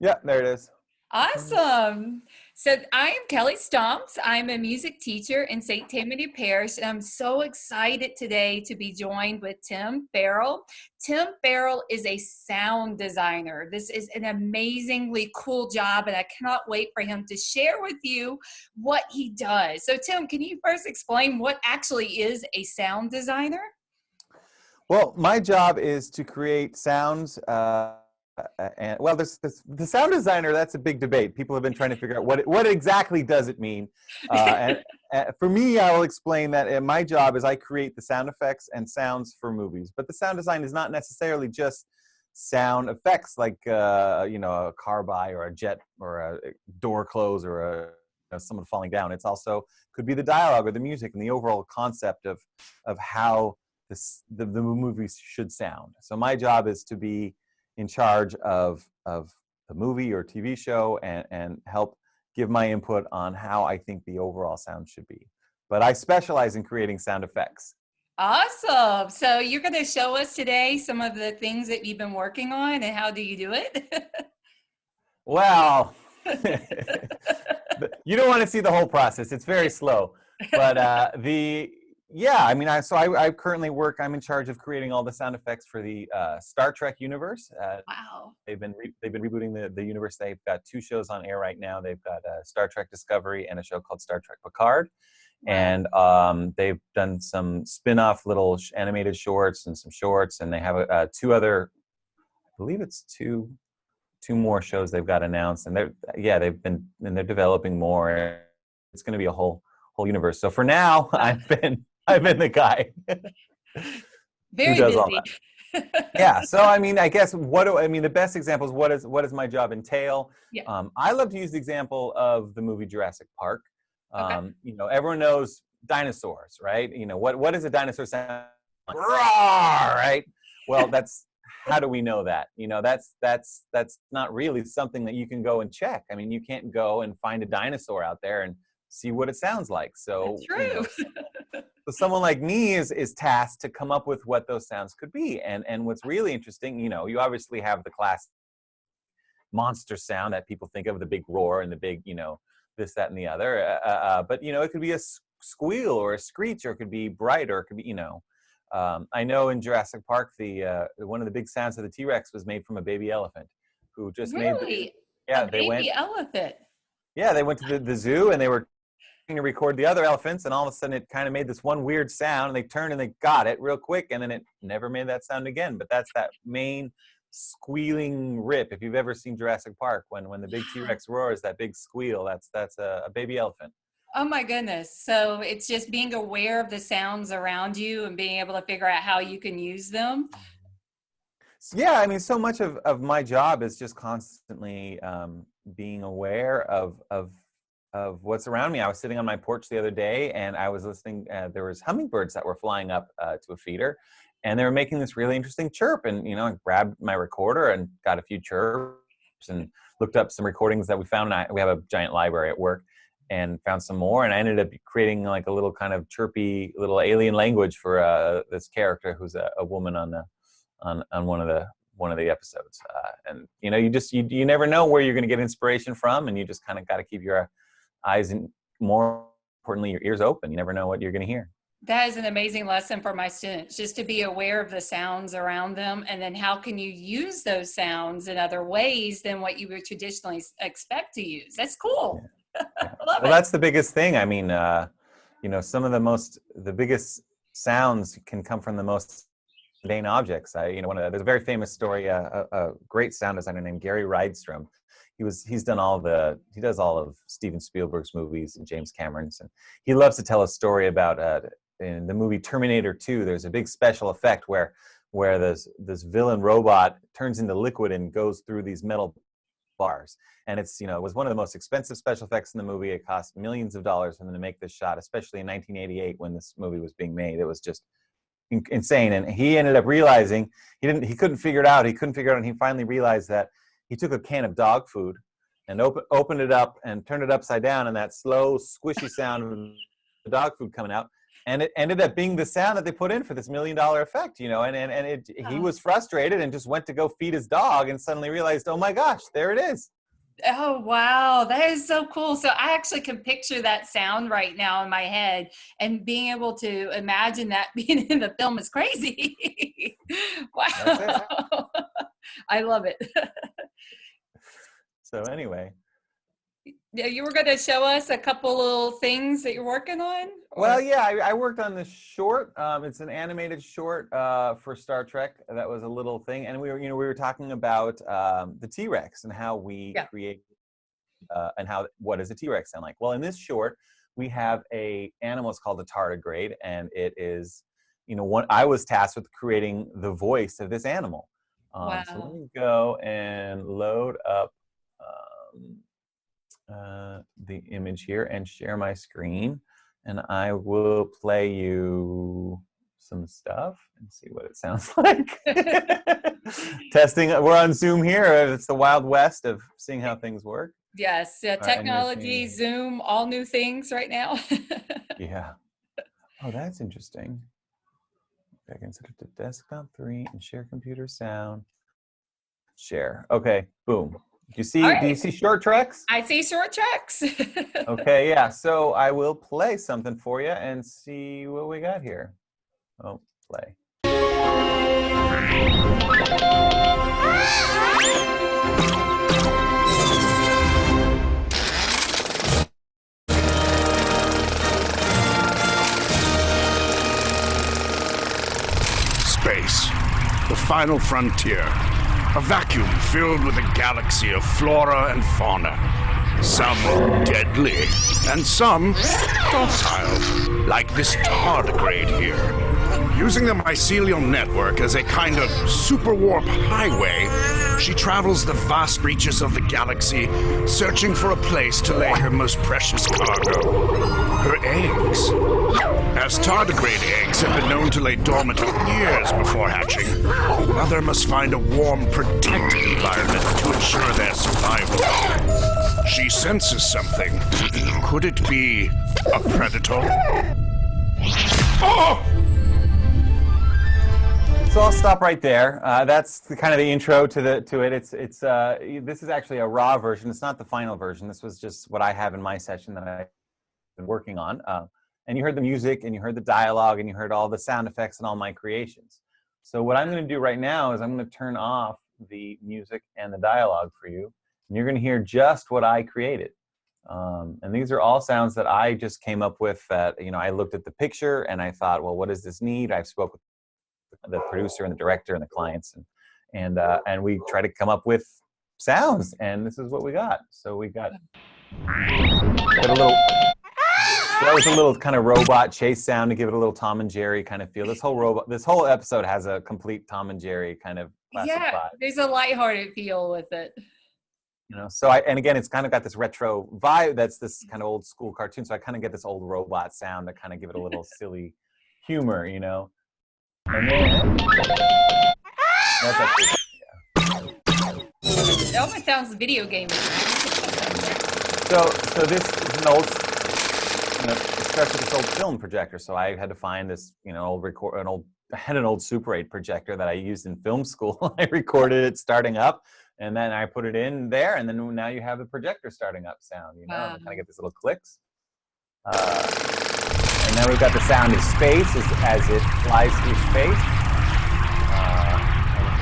Yeah, there it is. Awesome. So I am Kelly Stomps. I'm a music teacher in St. Tammany Parish, and I'm so excited today to be joined with Tim Farrell. Tim Farrell is a sound designer. This is an amazingly cool job, and I cannot wait for him to share with you what he does. So Tim, can you first explain what actually is a sound designer? Well, my job is to create sounds. And well, the sound designer. That's a big debate. People have been trying to figure out what exactly does it mean. For me, I will explain that my job is I create the sound effects and sounds for movies. But the sound design is not necessarily just sound effects like a car by or a jet or a door close or someone falling down. It's also could be the dialogue or the music and the overall concept of how the movies should sound. So my job is to be in charge of the movie or TV show and help give my input on how I think the overall sound should be. But I specialize in creating sound effects. Awesome. So you're going to show us today some of the things that you've been working on and how do you do it? Well, you don't want to see the whole process. It's very slow. But I currently work. I'm in charge of creating all the sound effects for the Star Trek universe. Wow. They've been rebooting the universe. They've got 2 shows on air right now. They've got Star Trek Discovery and a show called Star Trek Picard. Wow. And they've done some spin-off little animated shorts and some shorts, and they have 2 other, I believe it's two more shows they've got announced, and they're developing more. It's going to be a whole universe. So for now, I've been the guy who Very does all busy. that. Yeah. So I guess the best example is what does my job entail? Yeah. I love to use the example of the movie Jurassic Park. Okay. Everyone knows dinosaurs, right? What does a dinosaur sound like? Roar, right? Well, how do we know that? That's not really something that you can go and check. I mean, you can't go and find a dinosaur out there and see what it sounds like. So, That's true. so someone like me is tasked to come up with what those sounds could be. And what's really interesting, you obviously have the classic monster sound that people think of, the big roar and the big, this, that, and the other. But it could be a squeal or a screech, or it could be bright, or it could be, I know in Jurassic Park, the one of the big sounds of the T-Rex was made from a baby elephant, who just Really? A yeah, baby elephant? they went to the zoo, and they were trying to record the other elephants, and all of a sudden it kind of made this one weird sound, and they turned and they got it real quick, and then it never made that sound again. But that's that main squealing rip. If you've ever seen Jurassic Park, when the big T-Rex roars, that big squeal, that's a baby elephant. Oh my goodness. So it's just being aware of the sounds around you and being able to figure out how you can use them. Yeah, so much of my job is just constantly being aware of what's around me. I was sitting on my porch the other day, and I was listening. There was hummingbirds that were flying up to a feeder, and they were making this really interesting chirp. And I grabbed my recorder and got a few chirps and looked up some recordings that we found. We have a giant library at work, and found some more. And I ended up creating like a little kind of chirpy little alien language for this character who's a woman on one of the episodes. And you never know where you're going to get inspiration from, and you just kind of got to keep your eyes and, more importantly, your ears open. You never know what you're going to hear. That is an amazing lesson for my students, just to be aware of the sounds around them, and then how can you use those sounds in other ways than what you would traditionally expect to use. That's cool. Yeah. Love Well, it. that's the biggest thing. Some of the biggest sounds can come from the most mundane objects. There's a very famous story, a great sound designer named Gary Rydstrom. He does all of Steven Spielberg's movies and James Cameron's, and he loves to tell a story about in the movie Terminator 2. There's a big special effect where this villain robot turns into liquid and goes through these metal bars. And it was one of the most expensive special effects in the movie. It cost millions of dollars for them to make this shot, especially in 1988 when this movie was being made. It was just insane. And he ended up realizing he couldn't figure it out. And he finally realized that he took a can of dog food and opened it up and turned it upside down, and that slow, squishy sound of the dog food coming out And it ended up being the sound that they put in for this $1 million effect, you know, he was frustrated and just went to go feed his dog and suddenly realized, oh my gosh, there it is. Oh, wow. That is so cool. So I actually can picture that sound right now in my head, and being able to imagine that being in the film is crazy. That's it. Wow. I love it. So anyway. Yeah, you were going to show us a couple little things that you're working on? Well, yeah, I worked on this short. It's an animated short for Star Trek. That was a little thing, and we were talking about the T-Rex and how we create and what does a T-Rex sound like. Well, in this short, we have a animal. It's called a tardigrade, and it is, I was tasked with creating the voice of this animal. Wow. So let me go and load up the image here and share my screen, and I will play you some stuff and see what it sounds like. Testing. We're on Zoom here. It's the Wild West of seeing how things work. Yes, technology, Zoom, all new things right now. Yeah. Oh, that's interesting. I can set it to desktop 3 and share computer sound. Share. Okay. Boom. Do you see? Right. Do you see short tracks? I see short tracks. Okay, yeah. So I will play something for you and see what we got here. Oh, play. Space, the final frontier. A vacuum filled with a galaxy of flora and fauna. Some deadly, and some docile, like this tardigrade here. Using the mycelial network as a kind of super warp highway, she travels the vast reaches of the galaxy, searching for a place to lay her most precious cargo, her eggs. As tardigrade eggs have been known to lay dormant for years before hatching, Mother must find a warm, protected environment to ensure their survival. She senses something. Could it be a predator? Oh! So I'll stop right there. That's kind of the intro to it. This is actually a raw version. It's not the final version. This was just what I have in my session that I've been working on. And you heard the music, and you heard the dialogue, and you heard all the sound effects and all my creations. So what I'm going to do right now is I'm going to turn off the music and the dialogue for you, and you're going to hear just what I created. And these are all sounds that I just came up with. That I looked at the picture and I thought, well, what does this need? I've spoke with the producer and the director and the clients, and we try to come up with sounds, and this is what we got. So we got a little. That was a little kind of robot chase sound to give it a little Tom and Jerry kind of feel. This whole episode has a complete Tom and Jerry kind of classic vibe. There's a lighthearted feel with it. So and again, it's kind of got this retro vibe. That's this kind of old school cartoon. So I kind of get this old robot sound to kind of give it a little silly humor, And then that's actually, It almost sounds video game. So this is an old. It starts with this old film projector, so I had to find this, I had an old Super 8 projector that I used in film school. I recorded it starting up, and then I put it in there, and then now you have the projector starting up sound, Wow. and kind of get these little clicks. And then we've got the sound of space as it flies through space.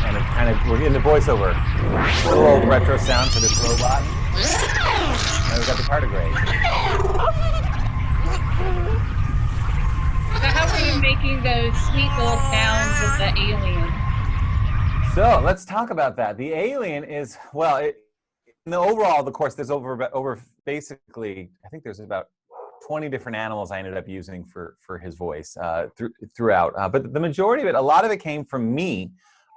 And it kind of, we're in the voiceover. A little old retro sound for this robot. And we've got the tardigrade. So how are you making those sweet little sounds with the alien? So let's talk about that. The alien is, in the overall, of course, there's over basically, I think there's about 20 different animals I ended up using for his voice throughout. But the majority of it, a lot of it came from me.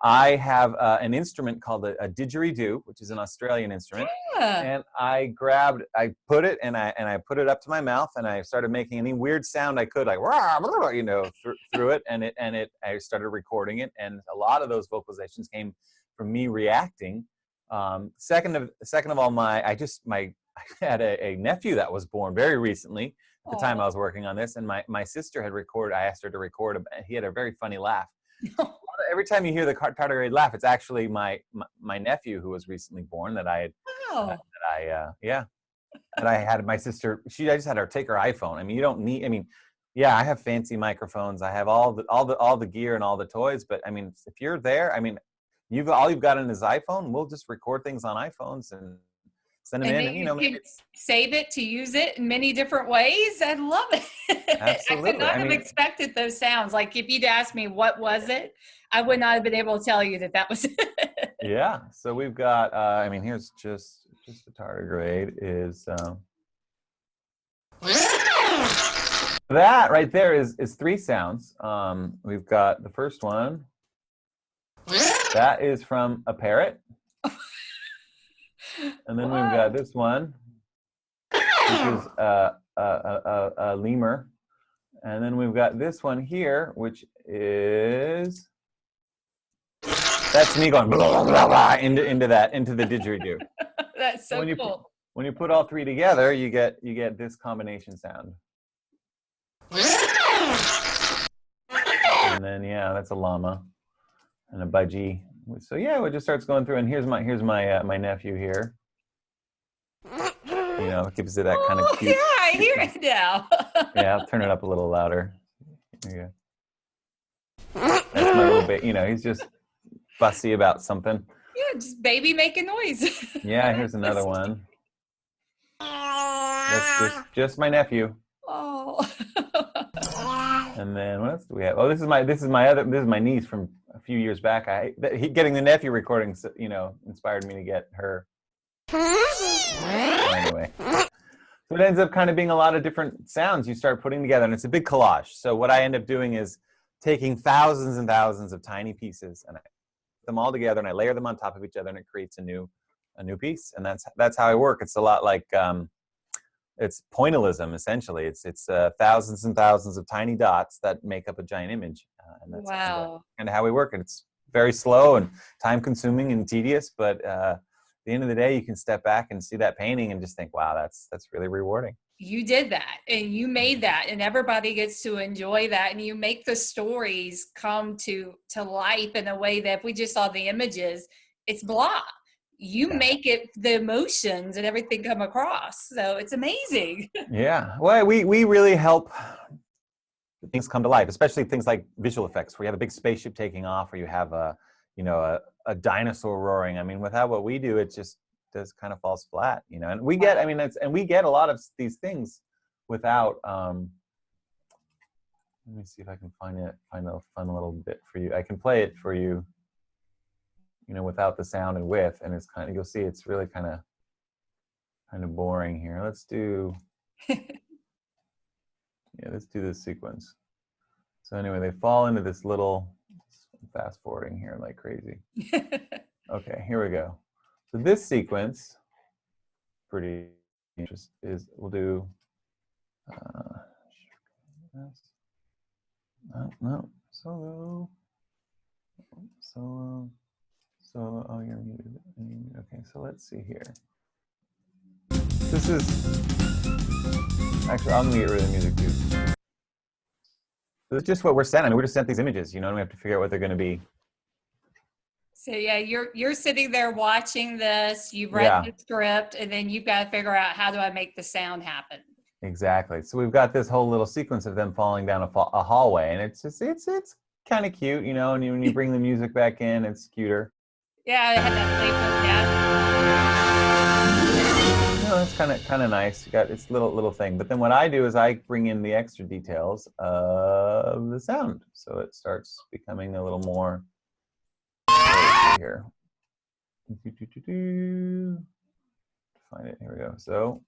I have an instrument called a didgeridoo, which is an Australian instrument. Yeah. And I put it and I put it up to my mouth, and I started making any weird sound I could, like through it, and I started recording it, and a lot of those vocalizations came from me reacting. Second of all, I had a nephew that was born very recently, the time I was working on this, and my sister had recorded. I asked her to record. He had a very funny laugh. Every time you hear the tardigrade laugh, it's actually my nephew who was recently born that I had. Wow. And I had my sister. I just had her take her iPhone. I mean, you don't need. I mean, yeah, I have fancy microphones. I have all the gear and all the toys. But I mean, if you're there, I mean, all you've got in is iPhone. We'll just record things on iPhones and send them in. And you know, save it to use it in many different ways. I love it. Absolutely. I could not have expected those sounds. Like if you'd asked me what was it, I would not have been able to tell you that was it. Yeah. So we've got. I mean, here's just the tardigrade is. That right there is 3 sounds. We've got the first one. That is from a parrot. And then we've got this one, which is a lemur. And then we've got this one here, which is that's me going blah, blah, blah, into the didgeridoo. That's so cool. When you put all 3 together, you get this combination sound. And then that's a llama and a budgie. So it just starts going through. And here's my nephew here. You know, it gives it that kind of cute. Yeah, I hear it now. Yeah, I'll turn it up a little louder. There you go. That's my little bit. You know, he's just fussy about something. Yeah, just baby making noise. Yeah, here's another one. That's just my nephew. Oh. And then what else do we have? Oh, this is my niece from a few years back. Getting the nephew recording, you know, inspired me to get her. Anyway, so it ends up kind of being a lot of different sounds you start putting together, and it's a big collage. So what I end up doing is taking thousands and thousands of tiny pieces, and I put them all together, and I layer them on top of each other, and it creates a new piece. And that's how I work. It's a lot like it's pointillism, essentially. It's thousands and thousands of tiny dots that make up a giant image. And that's kind of how we work. And it's very slow and time-consuming and tedious, but at the end of the day, you can step back and see that painting and just think, wow, that's really rewarding. You did that, and you made that, and everybody gets to enjoy that, and you make the stories come to life in a way that if we just saw the images, it's blah. You make it, the emotions and everything come across. So it's amazing. Yeah. Well, we really help things come to life, especially things like visual effects, where you have a big spaceship taking off, or you have a dinosaur roaring. I mean, without what we do, it just kind of falls flat, you know. And we get, we get a lot of these things without. Let me see if I can find a fun little bit for you. I can play it for you. You know, without the sound and with, and it's kind of, you'll see it's really kind of boring here. Let's do, let's do this sequence. So anyway, they fall into this little, fast forwarding here like crazy. Okay, here we go. So this sequence, pretty interesting, we'll do, solo. So, oh, you're muted. Okay, so let's see here. This is, actually, I'm gonna get rid of the music too. So it's just what we're sent. I mean, we're just sent these images, you know, and we have to figure out what they're gonna be. So yeah, you're sitting there watching this, you've read the script, and then you've got to figure out, how do I make the sound happen? Exactly. So we've got this whole little sequence of them falling down a hallway, and it's kind of cute, you know, and when you bring the music back in, it's cuter. Yeah, I had that playful, You know, it's kind of nice. You got this little thing. But then what I do is I bring in the extra details of the sound, so it starts becoming a little more here. Find it. Here we go. So.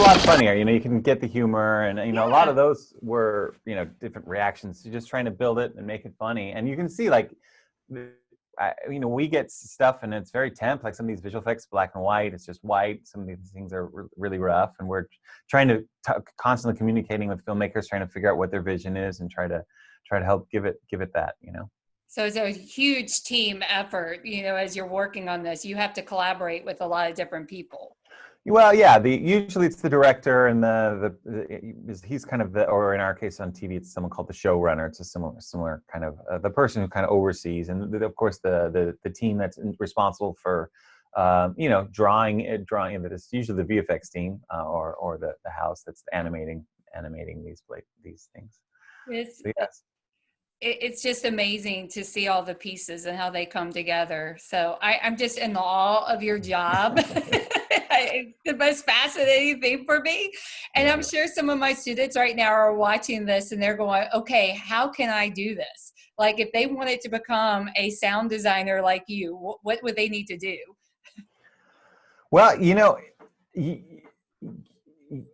lot funnier. You can get the humor, and a lot of those were different reactions to just trying to build it and make it funny. And you can see like, we get stuff and it's very temp, like some of these visual effects, black and white. It's just white. Some of these things are really rough, and we're trying to constantly communicating with filmmakers, trying to figure out what their vision is and try to help give it that. So it's a huge team effort, as you're working on this. You have to collaborate with a lot of different people. Well, yeah. Usually it's the director, and he's kind of or in our case on TV, it's someone called the showrunner. It's a similar kind of the person who kind of oversees, and of course the team that's responsible for drawing. That is usually the VFX team or the house that's animating these things. So, yes. It's just amazing to see all the pieces and how they come together. So I'm just in awe of your job. It's the most fascinating thing for me. And I'm sure some of my students right now are watching this and they're going, okay, how can I do this? Like if they wanted to become a sound designer like you, what would they need to do? Well,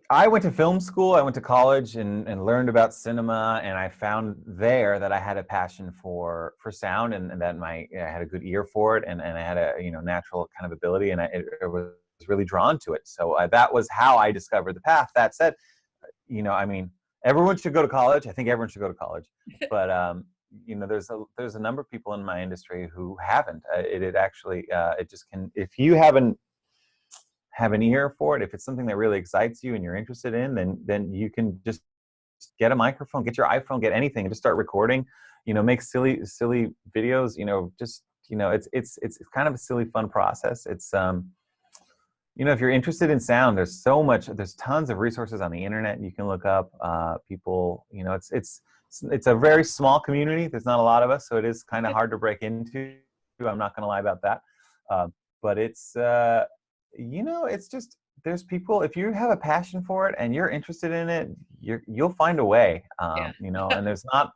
I went to film school. I went to college and learned about cinema, and I found there that I had a passion for sound, and that I had a good ear for it, and I had a natural kind of ability, and I was really drawn to it. So that was how I discovered the path. That said, everyone should go to college. I think everyone should go to college, but there's a number of people in my industry who haven't. It actually it just can, if you haven't have an ear for it, if it's something that really excites you and you're interested in, then you can just get a microphone, get your iPhone, get anything, and just start recording. Make silly videos. It's kind of a silly, fun process. It's if you're interested in sound, there's tons of resources on the internet you can look up. People, it's a very small community. There's not a lot of us, so it is kind of hard to break into. I'm not going to lie about that, but it's. It's just, there's people, if you have a passion for it and you're interested in it, you'll find a way, and there's not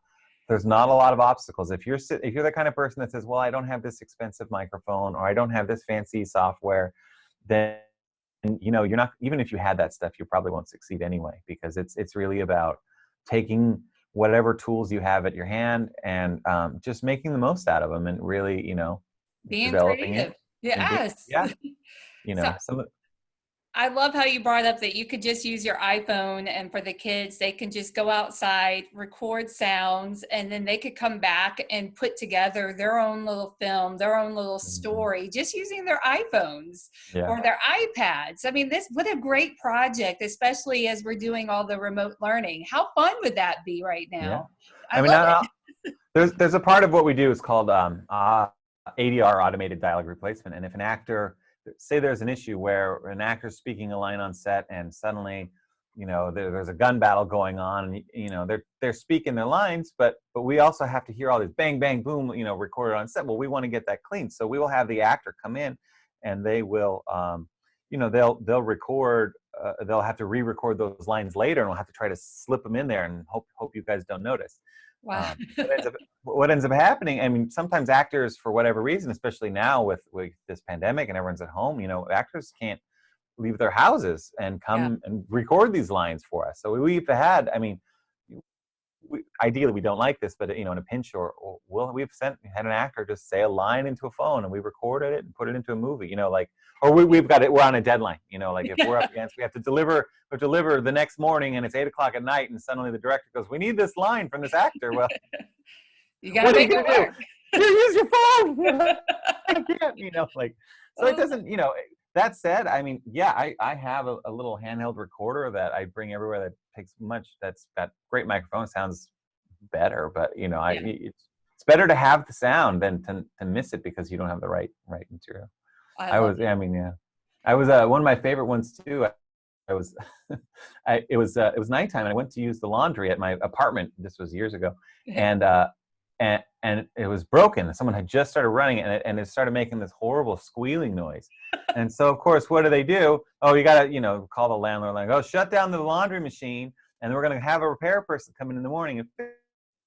a lot of obstacles. If you're the kind of person that says, well, I don't have this expensive microphone, or I don't have this fancy software, then, you're not, even if you had that stuff, you probably won't succeed anyway, because it's really about taking whatever tools you have at your hand and just making the most out of them, and really, being developing creative. Yes. I love how you brought up that you could just use your iPhone, and for the kids, they can just go outside, record sounds, and then they could come back and put together their own little film, their own little story, just using their iPhones or their iPads. I mean, what a great project, especially as we're doing all the remote learning. How fun would that be right now? Yeah. I mean, there's a part of what we do is called ADR, automated dialogue replacement. And if an actor, say there's an issue where an actor's speaking a line on set and suddenly, there's a gun battle going on, and, they're speaking their lines, but we also have to hear all this bang, bang, boom, recorded on set. Well, we want to get that clean. So we will have the actor come in, and they will, they'll record, they'll have to re-record those lines later, and we'll have to try to slip them in there and hope you guys don't notice. Wow. What ends up happening, I mean, sometimes actors, for whatever reason, especially now with this pandemic and everyone's at home, actors can't leave their houses and come and record these lines for us. So we've had, I mean, ideally we don't like this, but in a pinch, we've had an actor just say a line into a phone, and we recorded it and put it into a movie, or we've got it, we're on a deadline, like if we're up against, we have to deliver the next morning, and it's 8:00 at night, and suddenly the director goes, we need this line from this actor. Well, you gotta make it work. Use your phone. I can't, so it doesn't, that said, I mean, I have a little handheld recorder that I bring everywhere that takes that's got great microphone, sounds better, but it's better to have the sound than to miss it because you don't have the right material. I was one of my favorite ones too. It was nighttime, and I went to use the laundry at my apartment. This was years ago, and it was broken. Someone had just started running it, and it started making this horrible squealing noise. And so, of course, what do? Oh, you gotta call the landlord, like, oh, shut down the laundry machine, and we're gonna have a repair person come in the morning and fix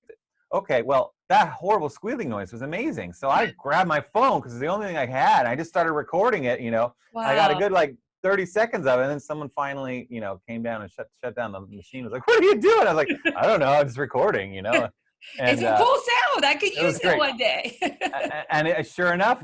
it. Okay, well, that horrible squealing noise was amazing. So I grabbed my phone because it's the only thing I had. I just started recording it. Wow. I got a good 30 seconds of it, and then someone finally, came down and shut down the machine. Was like, "What are you doing?" I was like, "I don't know, I'm just recording," It's And a cool sound. I could it was use it great. one day. Sure enough,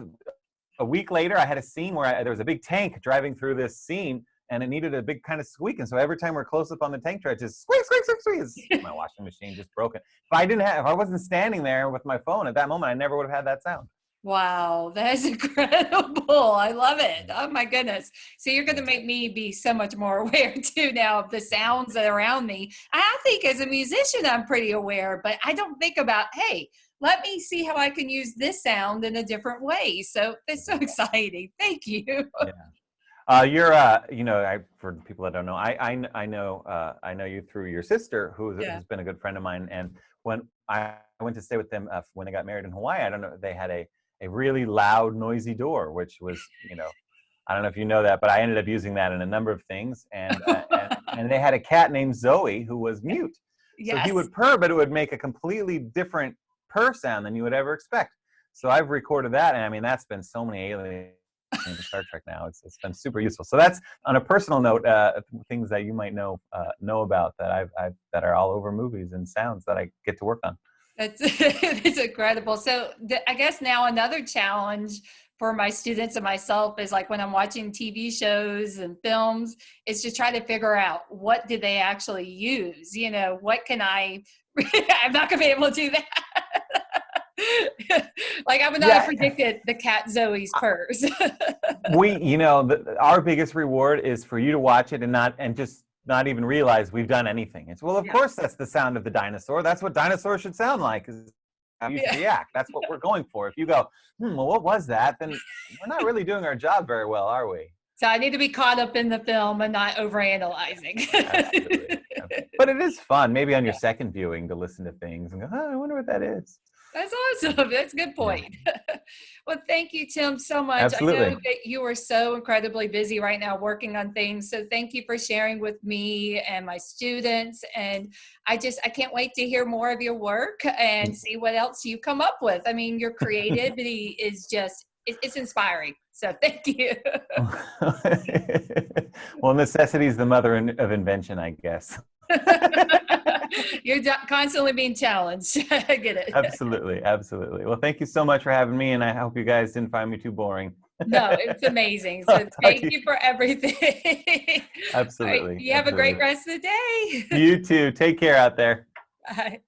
a week later, I had a scene where there was a big tank driving through this scene, and it needed a big kind of squeak. And so every time we're close up on the tank truck, just squeak, squeak, squeak, squeak. My washing machine just broken. If I wasn't standing there with my phone at that moment, I never would have had that sound. Wow, that's incredible. I love it. Oh my goodness. So you're going to make me be so much more aware too now of the sounds that are around me. I think as a musician, I'm pretty aware, but I don't think about, hey, let me see how I can use this sound in a different way. So it's so exciting. Thank you. You're, for people that don't know, I know you through your sister, who's been a good friend of mine. And when I went to stay with them when they got married in Hawaii, I don't know, they had a really loud, noisy door, which was, I don't know if you know that, but I ended up using that in a number of things. And they had a cat named Zoe who was mute. So he would purr, but it would make a completely different purr sound than you would ever expect. So I've recorded that, and I mean, that's been so many aliens in Star Trek now. It's been super useful. So that's, on a personal note, things that you might know about that that are all over movies and sounds that I get to work on. It's incredible. So I guess now another challenge for my students and myself is like when I'm watching TV shows and films, is to try to figure out what do they actually use? What can I'm not going to be able to do that. Like I would not have predicted the cat Zoe's purrs. Our biggest reward is for you to watch it and just not even realize we've done anything. It's, well, of course that's the sound of the dinosaur. That's what dinosaurs should sound like, is how you react. That's what we're going for. If you go, well, what was that? Then we're not really doing our job very well, are we? So I need to be caught up in the film and not overanalyzing. Absolutely. But it is fun, maybe on your second viewing, to listen to things and go, I wonder what that is. That's awesome. That's a good point. Well, thank you, Tim, so much. Absolutely. I know that you are so incredibly busy right now working on things. So thank you for sharing with me and my students. And I can't wait to hear more of your work and see what else you come up with. I mean, your creativity is it's inspiring. So thank you. Well, necessity is the mother of invention, I guess. You're constantly being challenged. I get it. Absolutely. Well, thank you so much for having me, and I hope you guys didn't find me too boring. No, it's amazing. So thank you for everything. Absolutely. Right, you have a great rest of the day. You too. Take care out there. Bye.